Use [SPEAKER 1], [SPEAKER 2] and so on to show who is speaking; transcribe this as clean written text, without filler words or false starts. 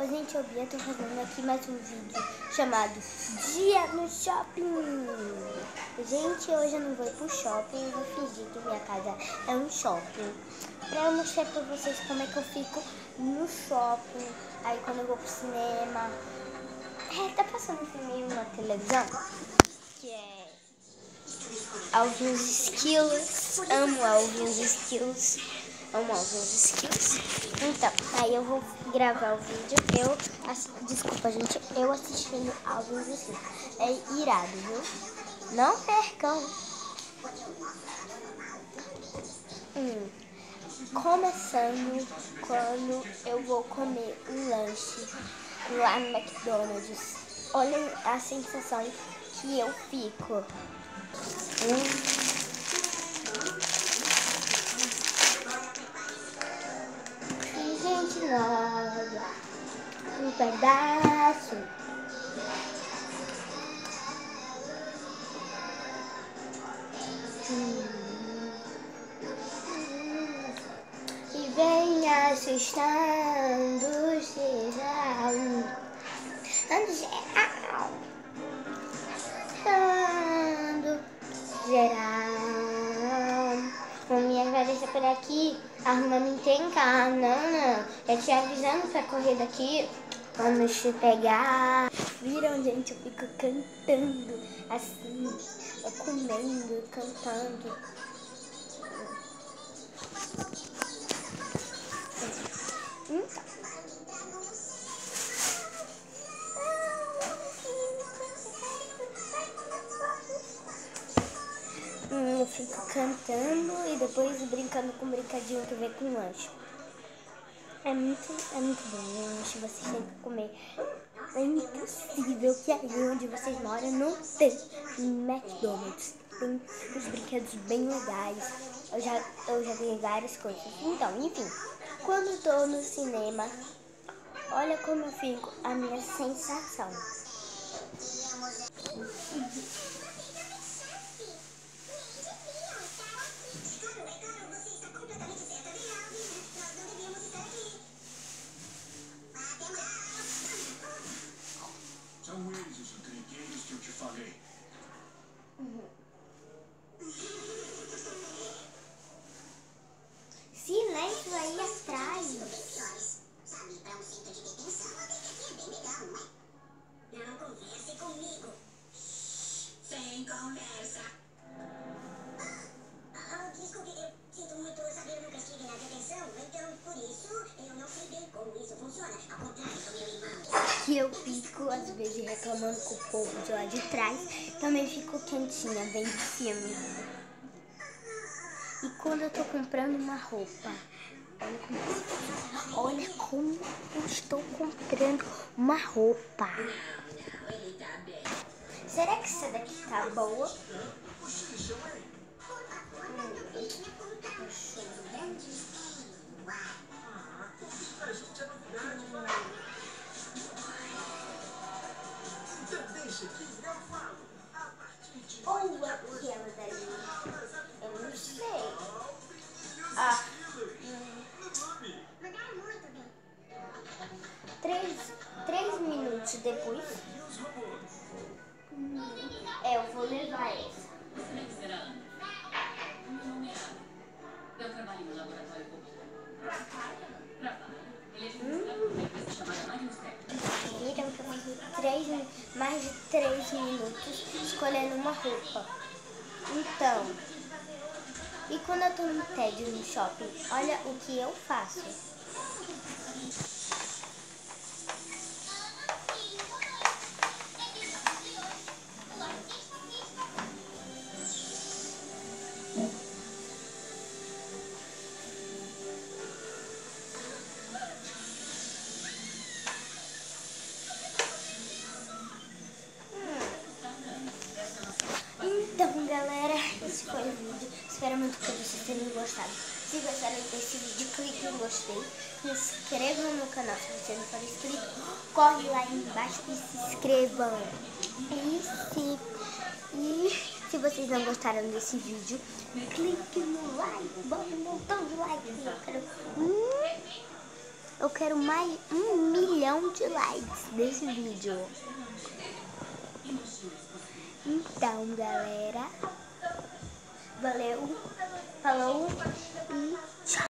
[SPEAKER 1] Oi gente, eu tô fazendo aqui mais um vídeo chamado Dia no Shopping. Gente, hoje eu não vou pro shopping, eu vou fingir que minha casa é um shopping, pra eu mostrar pra vocês como é que eu fico no shopping. Aí quando eu vou pro cinema, tá passando um filme na televisão que é Alvin's Skills. Amo Alvin's Skills. Amo Alvin's Skills. Então, aí eu vou gravar o vídeo. Desculpa, gente. Eu assistindo Alvin's Skills. É irado, viu? Não percam. Começando quando eu vou comer um lanche lá no McDonald's. Olha a sensação que eu fico. Gente nova, um pedaço. E vem assustando geral. Não me apareça por aqui, arrumando encrencar. Não. Eu te avisando pra correr daqui. Vamos te pegar. Viram, gente? Eu fico cantando assim, comendo, cantando. Eu fico cantando e depois brincando com um brincadinho que vem com lanche. É muito bom, o lanche vocês têm que comer. É impossível que aí onde vocês moram não tem McDonald's. Tem uns brinquedos bem legais. Eu já vi várias coisas. Então, enfim, quando eu tô no cinema, olha como eu fico, a minha sensação.
[SPEAKER 2] São eles os encrenqueiros que eu te falei.
[SPEAKER 1] Silêncio aí atrás.
[SPEAKER 3] Sabe, para um centro de detenção até que aqui é bem legal, não é? Não converse comigo. Sem conversa. Desculpe, eu sinto muito saber, eu nunca estive na detenção, então por isso eu não sei bem como isso funciona. Ao contrário do meu irmão.
[SPEAKER 1] Que eu fico às vezes reclamando com o povo de lá de trás, também fico quentinha vendo filme. E quando eu tô comprando uma roupa, olha como eu estou comprando uma roupa. Será que essa daqui tá boa? Ou aquela dali? Eu não sei. Três minutos depois. Eu vou levar essa.
[SPEAKER 4] Eu trabalho no laboratório público.
[SPEAKER 1] Viram que eu fiquei mais de 3 minutos escolhendo uma roupa. Então, e quando eu tô no tédio no shopping, olha o que eu faço. Então, galera, esse foi o vídeo. Espero muito que vocês tenham gostado. Se gostaram desse vídeo, clique em gostei. Se inscrevam no canal se você não for inscrito. Corre lá embaixo e se inscrevam. E se vocês não gostaram desse vídeo, clique no like. Bota um montão de like. Eu quero Eu quero mais 1 milhão de likes desse vídeo. Então, galera, valeu, falou e